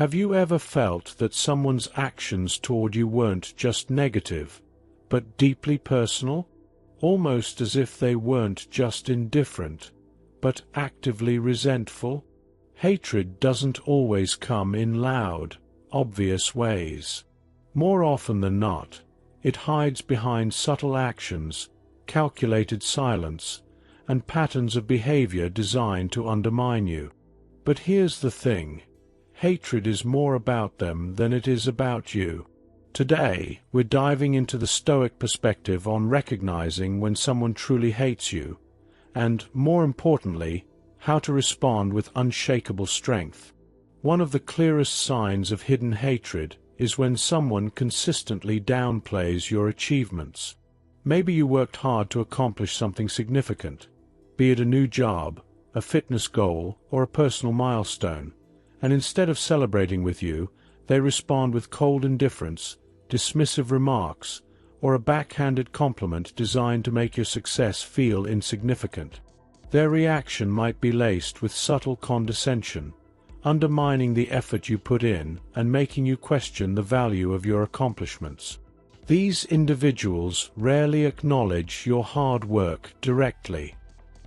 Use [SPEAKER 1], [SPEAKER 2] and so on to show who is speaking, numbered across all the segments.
[SPEAKER 1] Have you ever felt that someone's actions toward you weren't just negative, but deeply personal? Almost as if they weren't just indifferent, but actively resentful? Hatred doesn't always come in loud, obvious ways. More often than not, it hides behind subtle actions, calculated silence, and patterns of behavior designed to undermine you. But here's the thing. Hatred is more about them than it is about you. Today, we're diving into the Stoic perspective on recognizing when someone truly hates you, and, more importantly, how to respond with unshakable strength. One of the clearest signs of hidden hatred is when someone consistently downplays your achievements. Maybe you worked hard to accomplish something significant, be it a new job, a fitness goal, or a personal milestone, and instead of celebrating with you, they respond with cold indifference, dismissive remarks, or a backhanded compliment designed to make your success feel insignificant. Their reaction might be laced with subtle condescension, undermining the effort you put in and making you question the value of your accomplishments. These individuals rarely acknowledge your hard work directly.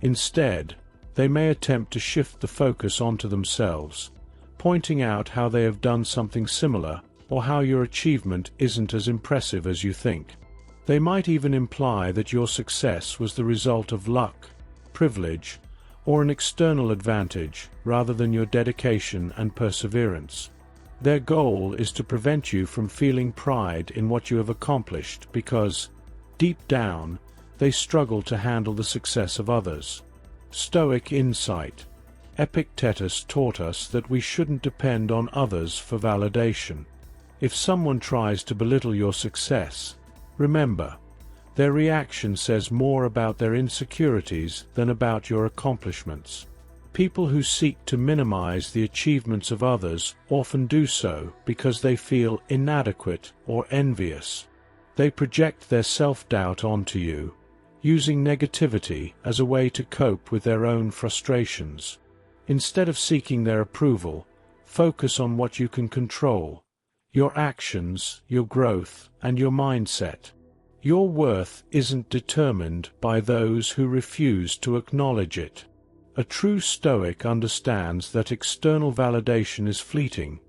[SPEAKER 1] Instead, they may attempt to shift the focus onto themselves, pointing out how they have done something similar or how your achievement isn't as impressive as you think. They might even imply that your success was the result of luck, privilege, or an external advantage rather than your dedication and perseverance. Their goal is to prevent you from feeling pride in what you have accomplished because, deep down, they struggle to handle the success of others. Stoic insight. Epictetus taught us that we shouldn't depend on others for validation. If someone tries to belittle your success, remember, their reaction says more about their insecurities than about your accomplishments. People who seek to minimize the achievements of others often do so because they feel inadequate or envious. They project their self-doubt onto you, using negativity as a way to cope with their own frustrations. Instead of seeking their approval, focus on what you can control: your actions, your growth, and your mindset. Your worth isn't determined by those who refuse to acknowledge it. A true Stoic understands that external validation is fleeting,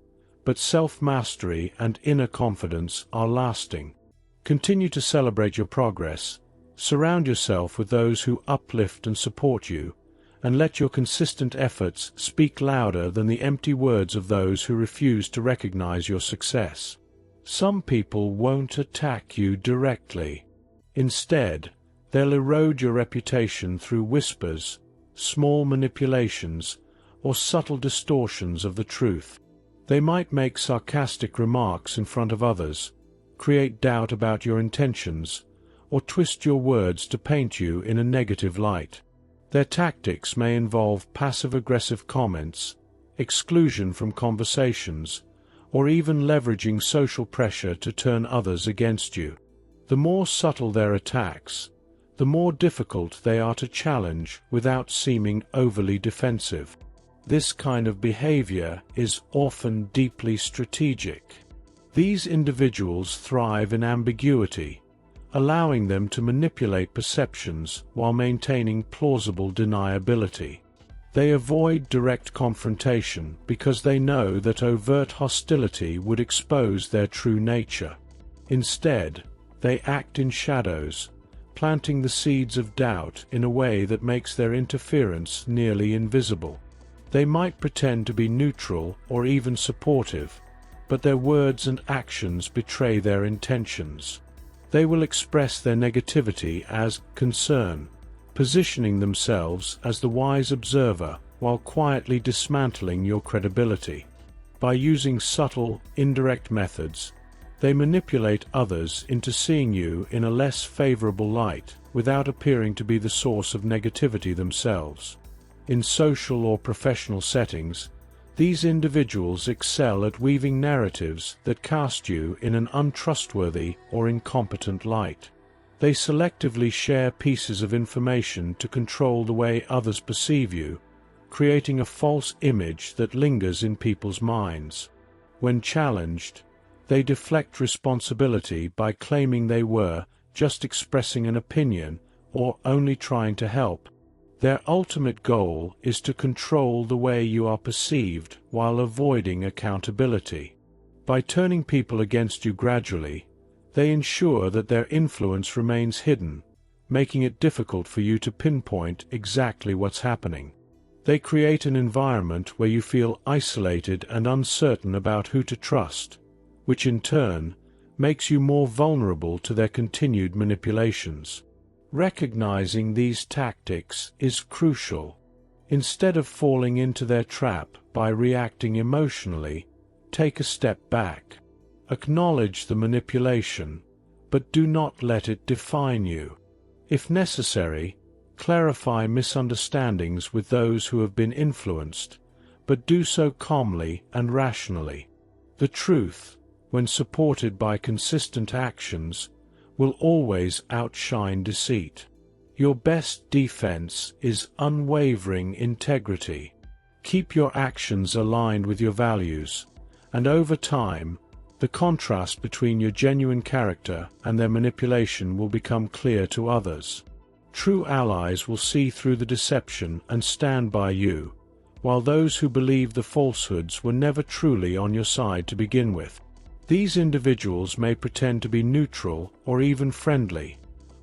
[SPEAKER 1] but self-mastery and inner confidence are lasting. Continue to celebrate your progress, surround yourself with those who uplift and support you, and let your consistent efforts speak louder than the empty words of those who refuse to recognize your success. Some people won't attack you directly. Instead, they'll erode your reputation through whispers, small manipulations, or subtle distortions of the truth. They might make sarcastic remarks in front of others, create doubt about your intentions, or twist your words to paint you in a negative light. Their tactics may involve passive-aggressive comments, exclusion from conversations, or even leveraging social pressure to turn others against you. The more subtle their attacks, the more difficult they are to challenge without seeming overly defensive. This kind of behavior is often deeply strategic. These individuals thrive in ambiguity, allowing them to manipulate perceptions while maintaining plausible deniability. They avoid direct confrontation because they know that overt hostility would expose their true nature. Instead, they act in shadows, planting the seeds of doubt in a way that makes their interference nearly invisible. They might pretend to be neutral or even supportive, but their words and actions betray their intentions. They will express their negativity as concern, positioning themselves as the wise observer while quietly dismantling your credibility. By using subtle, indirect methods, they manipulate others into seeing you in a less favorable light without appearing to be the source of negativity themselves. In social or professional settings, these individuals excel at weaving narratives that cast you in an untrustworthy or incompetent light. They selectively share pieces of information to control the way others perceive you, creating a false image that lingers in people's minds. When challenged, they deflect responsibility by claiming they were just expressing an opinion or only trying to help. Their ultimate goal is to control the way you are perceived while avoiding accountability. By turning people against you gradually, they ensure that their influence remains hidden, making it difficult for you to pinpoint exactly what's happening. They create an environment where you feel isolated and uncertain about who to trust, which in turn makes you more vulnerable to their continued manipulations. Recognizing these tactics is crucial. Instead of falling into their trap by reacting emotionally, take a step back. Acknowledge the manipulation, but do not let it define you. If necessary, clarify misunderstandings with those who have been influenced, but do so calmly and rationally. The truth, when supported by consistent actions, will always outshine deceit. Your best defense is unwavering integrity. Keep your actions aligned with your values, and over time, the contrast between your genuine character and their manipulation will become clear to others. True allies will see through the deception and stand by you, while those who believe the falsehoods were never truly on your side to begin with. These individuals may pretend to be neutral or even friendly,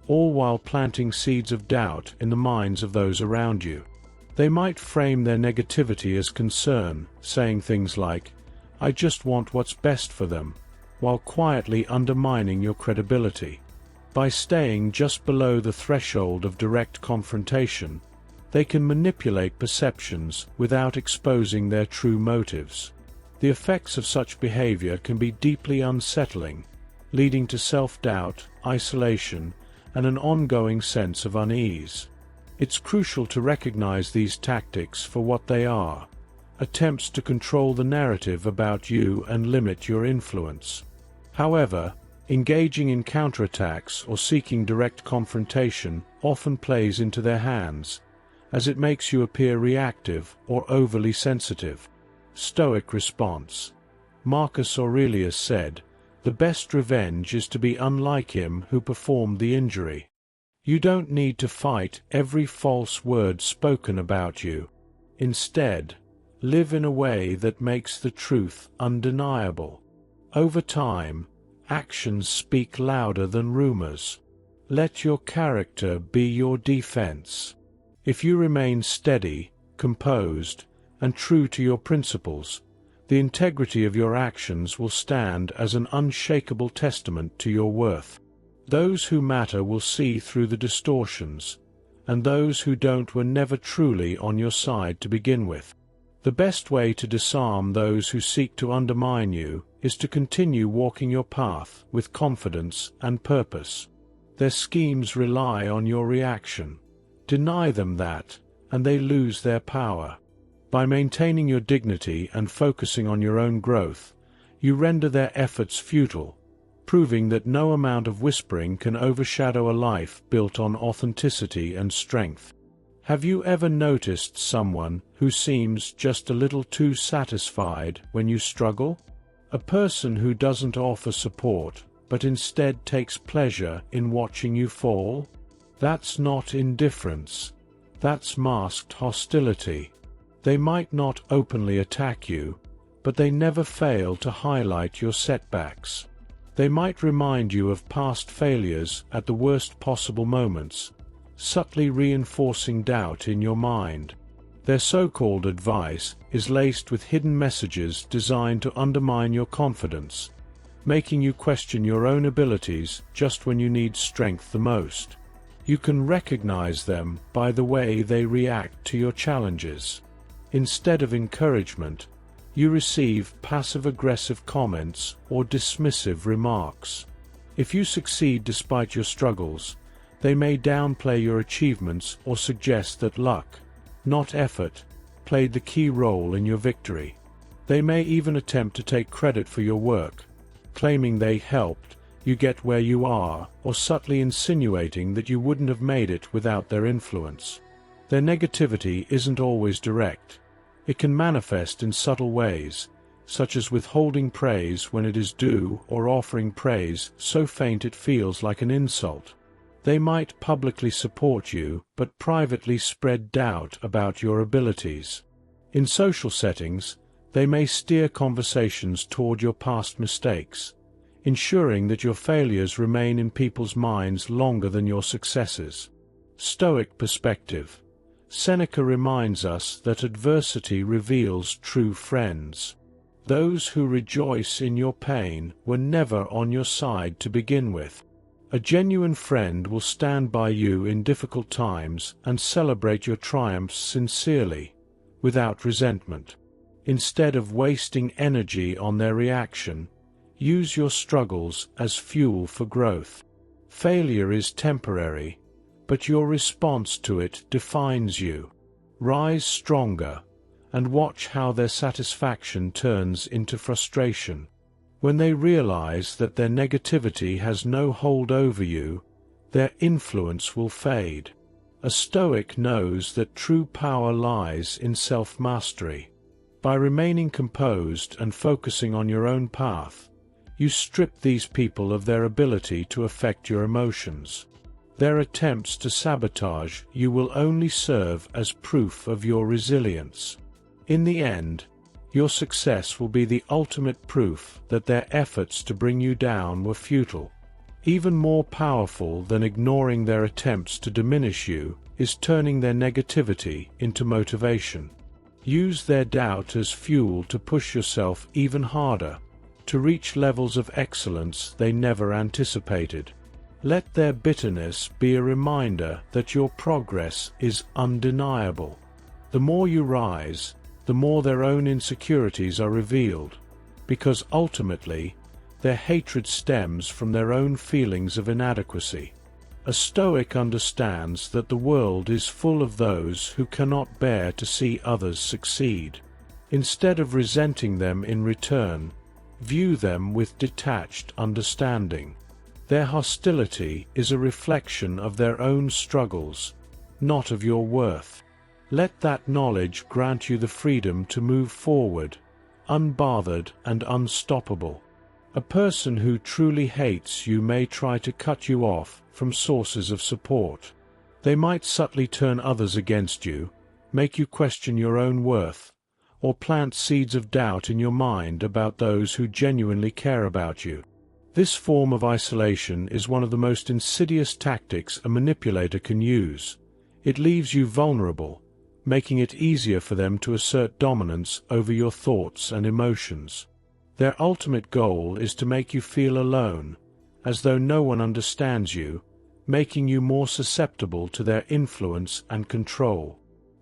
[SPEAKER 1] all while planting seeds of doubt in the minds of those around you. They might frame their negativity as concern, saying things like, "I just want what's best for them," while quietly undermining your credibility. By staying just below the threshold of direct confrontation, they can manipulate perceptions without exposing their true motives. The effects of such behavior can be deeply unsettling, leading to self-doubt, isolation, and an ongoing sense of unease. It's crucial to recognize these tactics for what they are: attempts to control the narrative about you and limit your influence. However, engaging in counterattacks or seeking direct confrontation often plays into their hands, as it makes you appear reactive or overly sensitive. Stoic response. Marcus Aurelius said, "The best revenge is to be unlike him who performed the injury." You don't need to fight every false word spoken about you. Instead, live in a way that makes the truth undeniable. Over time, actions speak louder than rumors. Let your character be your defense. If you remain steady, composed, and true to your principles, the integrity of your actions will stand as an unshakable testament to your worth. Those who matter will see through the distortions, and those who don't were never truly on your side to begin with. The best way to disarm those who seek to undermine you is to continue walking your path with confidence and purpose. Their schemes rely on your reaction. Deny them that, and they lose their power. By maintaining your dignity and focusing on your own growth, you render their efforts futile, proving that no amount of whispering can overshadow a life built on authenticity and strength. Have you ever noticed someone who seems just a little too satisfied when you struggle? A person who doesn't offer support, but instead takes pleasure in watching you fall? That's not indifference. That's masked hostility. They might not openly attack you, but they never fail to highlight your setbacks. They might remind you of past failures at the worst possible moments, subtly reinforcing doubt in your mind. Their so-called advice is laced with hidden messages designed to undermine your confidence, making you question your own abilities just when you need strength the most. You can recognize them by the way they react to your challenges. Instead of encouragement, you receive passive-aggressive comments or dismissive remarks. If you succeed despite your struggles, they may downplay your achievements or suggest that luck, not effort, played the key role in your victory. They may even attempt to take credit for your work, claiming they helped you get where you are, or subtly insinuating that you wouldn't have made it without their influence. Their negativity isn't always direct. It can manifest in subtle ways, such as withholding praise when it is due or offering praise so faint it feels like an insult. They might publicly support you, but privately spread doubt about your abilities. In social settings, they may steer conversations toward your past mistakes, ensuring that your failures remain in people's minds longer than your successes. Stoic perspective. Seneca reminds us that adversity reveals true friends. Those who rejoice in your pain were never on your side to begin with. A genuine friend will stand by you in difficult times and celebrate your triumphs sincerely, without resentment. Instead of wasting energy on their reaction, use your struggles as fuel for growth. Failure is temporary, but your response to it defines you. Rise stronger, and watch how their satisfaction turns into frustration. When they realize that their negativity has no hold over you, their influence will fade. A Stoic knows that true power lies in self-mastery. By remaining composed and focusing on your own path, you strip these people of their ability to affect your emotions. Their attempts to sabotage you will only serve as proof of your resilience. In the end, your success will be the ultimate proof that their efforts to bring you down were futile. Even more powerful than ignoring their attempts to diminish you is turning their negativity into motivation. Use their doubt as fuel to push yourself even harder, to reach levels of excellence they never anticipated. Let their bitterness be a reminder that your progress is undeniable. The more you rise, the more their own insecurities are revealed, because ultimately, their hatred stems from their own feelings of inadequacy. A Stoic understands that the world is full of those who cannot bear to see others succeed. Instead of resenting them in return, view them with detached understanding. Their hostility is a reflection of their own struggles, not of your worth. Let that knowledge grant you the freedom to move forward, unbothered and unstoppable. A person who truly hates you may try to cut you off from sources of support. They might subtly turn others against you, make you question your own worth, or plant seeds of doubt in your mind about those who genuinely care about you. This form of isolation is one of the most insidious tactics a manipulator can use. It leaves you vulnerable, making it easier for them to assert dominance over your thoughts and emotions. Their ultimate goal is to make you feel alone, as though no one understands you, making you more susceptible to their influence and control.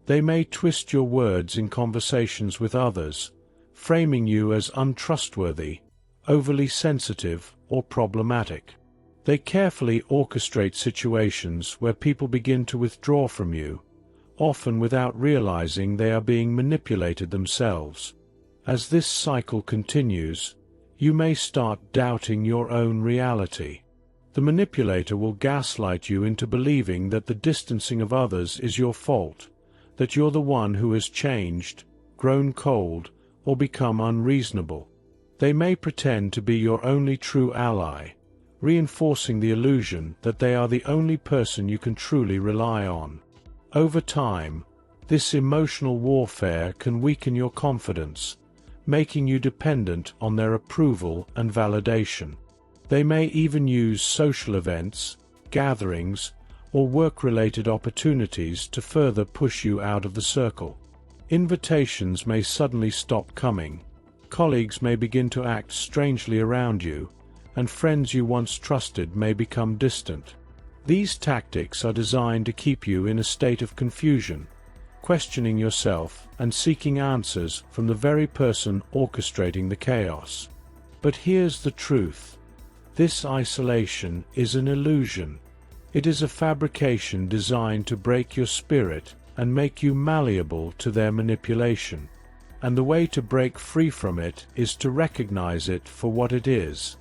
[SPEAKER 1] They may twist your words in conversations with others, framing you as untrustworthy, overly sensitive, or problematic. They carefully orchestrate situations where people begin to withdraw from you, often without realizing they are being manipulated themselves. As this cycle continues, you may start doubting your own reality. The manipulator will gaslight you into believing that the distancing of others is your fault, that you're the one who has changed, grown cold, or become unreasonable. They may pretend to be your only true ally, reinforcing the illusion that they are the only person you can truly rely on. Over time, this emotional warfare can weaken your confidence, making you dependent on their approval and validation. They may even use social events, gatherings, or work-related opportunities to further push you out of the circle. Invitations may suddenly stop coming, colleagues may begin to act strangely around you, and friends you once trusted may become distant. These tactics are designed to keep you in a state of confusion, questioning yourself and seeking answers from the very person orchestrating the chaos. But here's the truth. This isolation is an illusion. It is a fabrication designed to break your spirit and make you malleable to their manipulation. And the way to break free from it is to recognize it for what it is,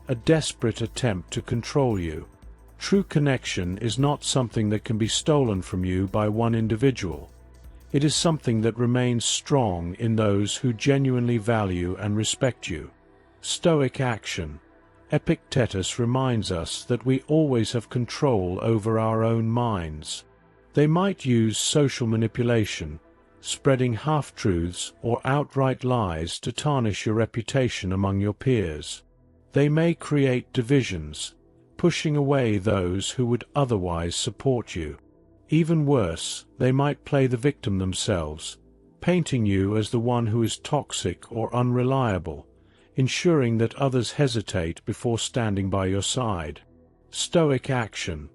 [SPEAKER 1] a desperate attempt to control you. True connection is not something that can be stolen from you by one individual. It is something that remains strong in those who genuinely value and respect you. Stoic action. Epictetus reminds us that we always have control over our own minds. They might use social manipulation, spreading half-truths or outright lies to tarnish your reputation among your peers. They may create divisions, pushing away those who would otherwise support you. Even worse, they might play the victim themselves, painting you as the one who is toxic or unreliable, ensuring that others hesitate before standing by your side. Stoic action.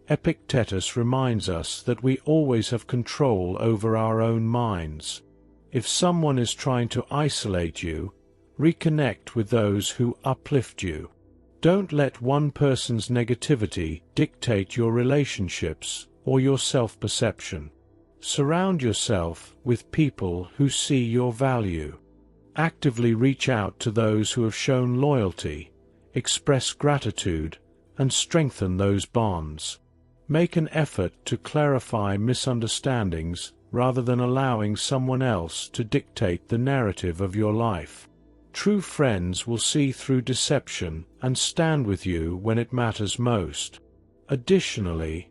[SPEAKER 1] Epictetus reminds us that we always have control over our own minds. If someone is trying to isolate you, reconnect with those who uplift you. Don't let one person's negativity dictate your relationships or your self-perception. Surround yourself with people who see your value. Actively reach out to those who have shown loyalty, express gratitude, and strengthen those bonds. Make an effort to clarify misunderstandings rather than allowing someone else to dictate the narrative of your life. True friends will see through deception and stand with you when it matters most. Additionally,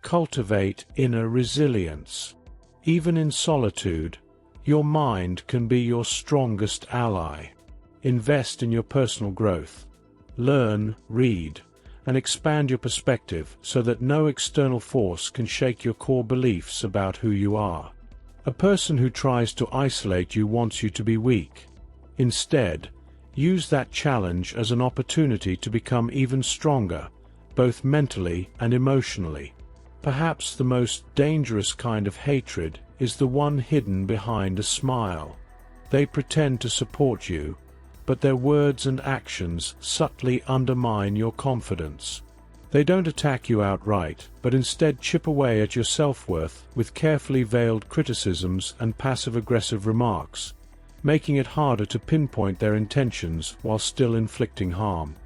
[SPEAKER 1] cultivate inner resilience. Even in solitude, your mind can be your strongest ally. Invest in your personal growth. Learn, read, and expand your perspective so that no external force can shake your core beliefs about who you are. A person who tries to isolate you wants you to be weak. Instead, use that challenge as an opportunity to become even stronger, both mentally and emotionally. Perhaps the most dangerous kind of hatred is the one hidden behind a smile. They pretend to support you, but their words and actions subtly undermine your confidence. They don't attack you outright, but instead chip away at your self-worth with carefully veiled criticisms and passive-aggressive remarks, making it harder to pinpoint their intentions while still inflicting harm.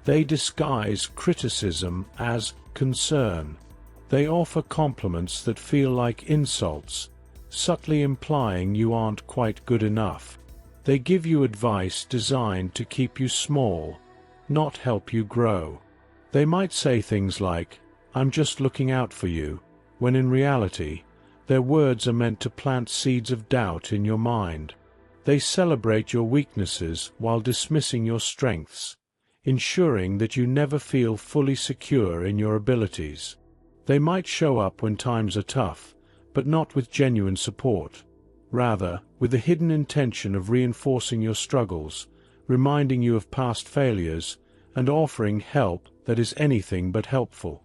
[SPEAKER 1] They disguise criticism as concern. They offer compliments that feel like insults, subtly implying you aren't quite good enough. They give you advice designed to keep you small, not help you grow. They might say things like, "I'm just looking out for you," when in reality, their words are meant to plant seeds of doubt in your mind. They celebrate your weaknesses while dismissing your strengths, ensuring that you never feel fully secure in your abilities. They might show up when times are tough, but not with genuine support. Rather, with the hidden intention of reinforcing your struggles, reminding you of past failures, and offering help that is anything but helpful.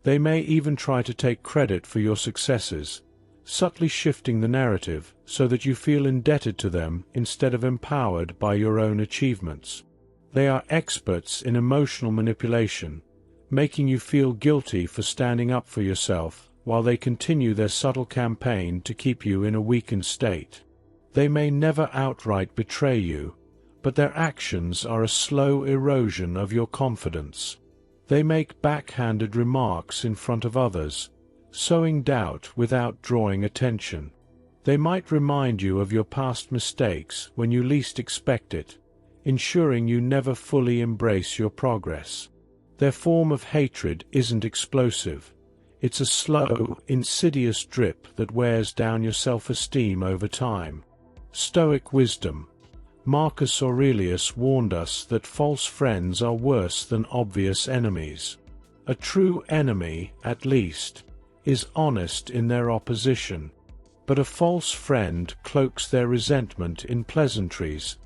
[SPEAKER 1] They may even try to take credit for your successes, subtly shifting the narrative so that you feel indebted to them instead of empowered by your own achievements. They are experts in emotional manipulation, making you feel guilty for standing up for yourself while they continue their subtle campaign to keep you in a weakened state. They may never outright betray you, but their actions are a slow erosion of your confidence. They make backhanded remarks in front of others, sowing doubt without drawing attention. They might remind you of your past mistakes when you least expect it, ensuring you never fully embrace your progress. Their form of hatred isn't explosive. It's a slow, insidious drip that wears down your self-esteem over time. Stoic wisdom. Marcus Aurelius warned us that false friends are worse than obvious enemies. A true enemy, at least, is honest in their opposition, but a false friend cloaks their resentment in pleasantries,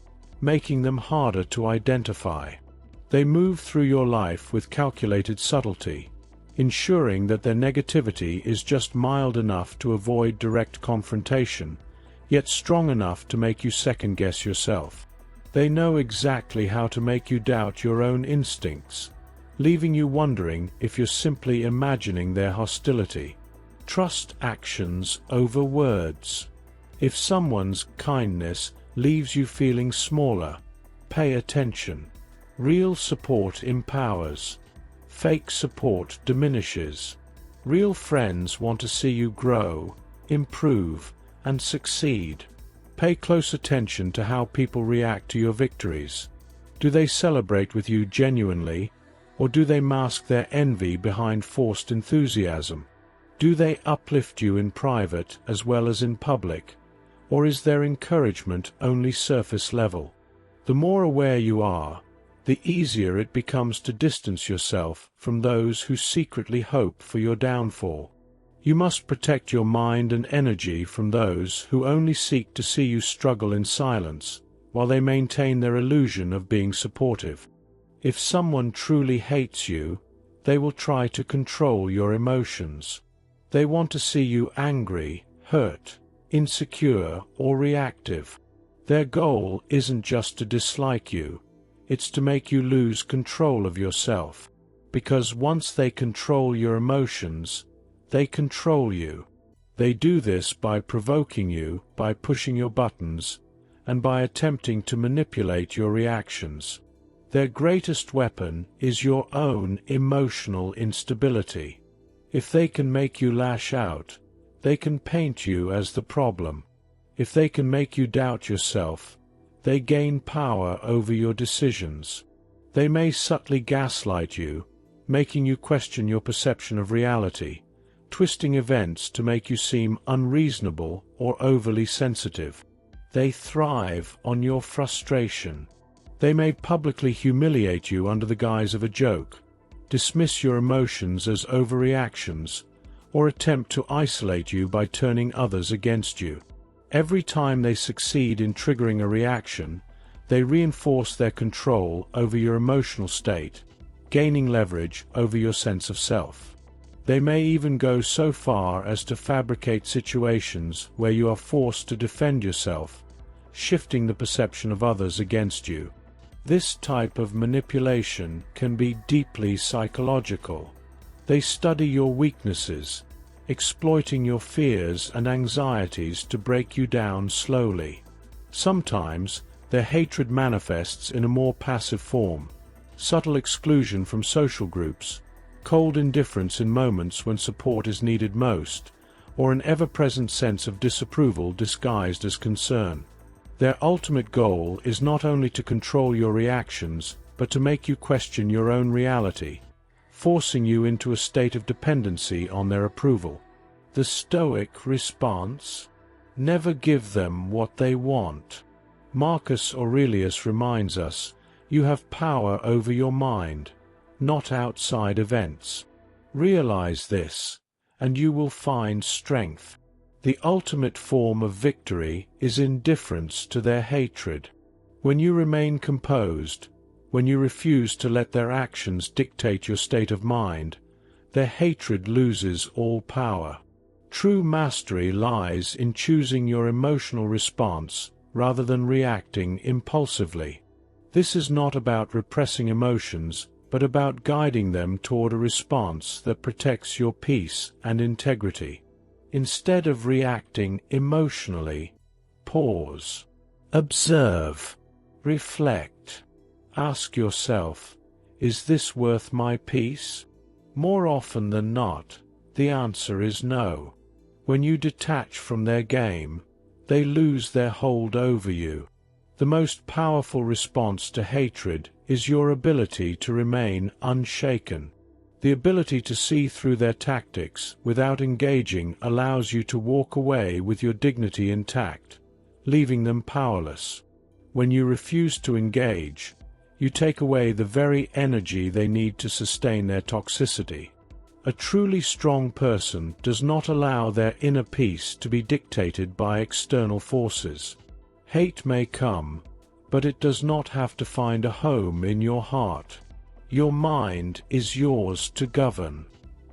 [SPEAKER 1] making them harder to identify. They move through your life with calculated subtlety, ensuring that their negativity is just mild enough to avoid direct confrontation, yet strong enough to make you second-guess yourself. They know exactly how to make you doubt your own instincts, leaving you wondering if you're simply imagining their hostility. Trust actions over words. If someone's kindness leaves you feeling smaller, pay attention. Real support empowers. Fake support diminishes. Real friends want to see you grow, improve, and succeed. Pay close attention to how people react to your victories. Do they celebrate with you genuinely, or do they mask their envy behind forced enthusiasm? Do they uplift you in private as well as in public, or is their encouragement only surface level? The more aware you are, the easier it becomes to distance yourself from those who secretly hope for your downfall. You must protect your mind and energy from those who only seek to see you struggle in silence, while they maintain their illusion of being supportive. If someone truly hates you, they will try to control your emotions. They want to see you angry, hurt, insecure, or reactive. Their goal isn't just to dislike you, it's to make you lose control of yourself. Because once they control your emotions, they control you. They do this by provoking you, by pushing your buttons, and by attempting to manipulate your reactions. Their greatest weapon is your own emotional instability. If they can make you lash out, they can paint you as the problem. If they can make you doubt yourself, they gain power over your decisions. They may subtly gaslight you, making you question your perception of reality, twisting events to make you seem unreasonable or overly sensitive. They thrive on your frustration. They may publicly humiliate you under the guise of a joke, dismiss your emotions as overreactions, or attempt to isolate you by turning others against you. Every time they succeed in triggering a reaction, they reinforce their control over your emotional state, gaining leverage over your sense of self. They may even go so far as to fabricate situations where you are forced to defend yourself, shifting the perception of others against you. This type of manipulation can be deeply psychological. They study your weaknesses, exploiting your fears and anxieties to break you down slowly. Sometimes, their hatred manifests in a more passive form: subtle exclusion from social groups, cold indifference in moments when support is needed most, or an ever-present sense of disapproval disguised as concern. Their ultimate goal is not only to control your reactions, but to make you question your own reality, forcing you into a state of dependency on their approval. The Stoic response: never give them what they want. Marcus Aurelius reminds us, you have power over your mind, not outside events. Realize this, and you will find strength. The ultimate form of victory is indifference to their hatred. When you remain composed, when you refuse to let their actions dictate your state of mind, their hatred loses all power. True mastery lies in choosing your emotional response rather than reacting impulsively. This is not about repressing emotions, but about guiding them toward a response that protects your peace and integrity. Instead of reacting emotionally, pause, observe, reflect. Ask yourself, is this worth my peace? More often than not, the answer is no. When you detach from their game, they lose their hold over you. The most powerful response to hatred is your ability to remain unshaken. The ability to see through their tactics without engaging allows you to walk away with your dignity intact, leaving them powerless. When you refuse to engage, you take away the very energy they need to sustain their toxicity. A truly strong person does not allow their inner peace to be dictated by external forces. Hate may come, but it does not have to find a home in your heart. Your mind is yours to govern.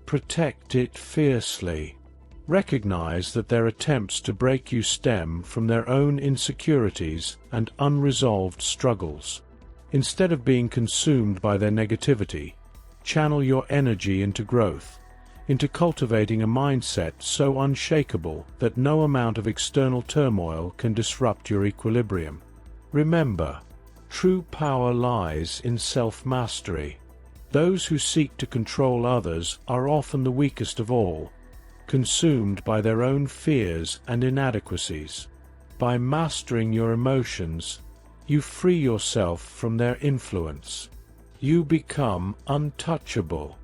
[SPEAKER 1] Protect it fiercely. Recognize that their attempts to break you stem from their own insecurities and unresolved struggles. Instead of being consumed by their negativity, channel your energy into growth, into cultivating a mindset so unshakable that no amount of external turmoil can disrupt your equilibrium. Remember, true power lies in self-mastery. Those who seek to control others are often the weakest of all, consumed by their own fears and inadequacies. By mastering your emotions, you free yourself from their influence. You become untouchable.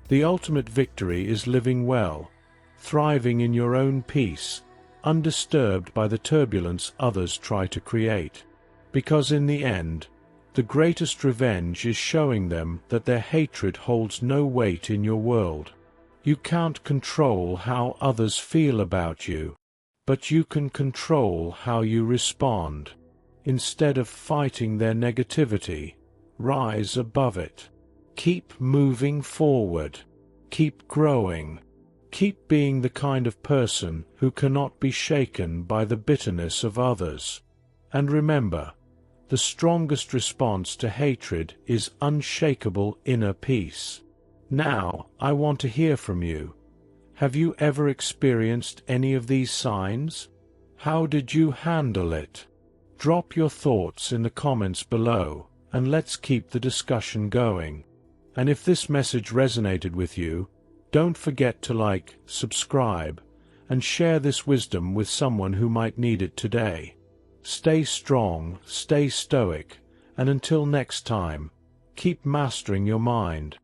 [SPEAKER 1] The ultimate victory is living well, thriving in your own peace, undisturbed by the turbulence others try to create. Because in the end, the greatest revenge is showing them that their hatred holds no weight in your world. You can't control how others feel about you, but you can control how you respond. Instead of fighting their negativity, rise above it. Keep moving forward. Keep growing. Keep being the kind of person who cannot be shaken by the bitterness of others. And remember, the strongest response to hatred is unshakable inner peace. Now, I want to hear from you. Have you ever experienced any of these signs? How did you handle it? Drop your thoughts in the comments below, and let's keep the discussion going. And if this message resonated with you, don't forget to like, subscribe, and share this wisdom with someone who might need it today. Stay strong, stay stoic, and until next time, keep mastering your mind.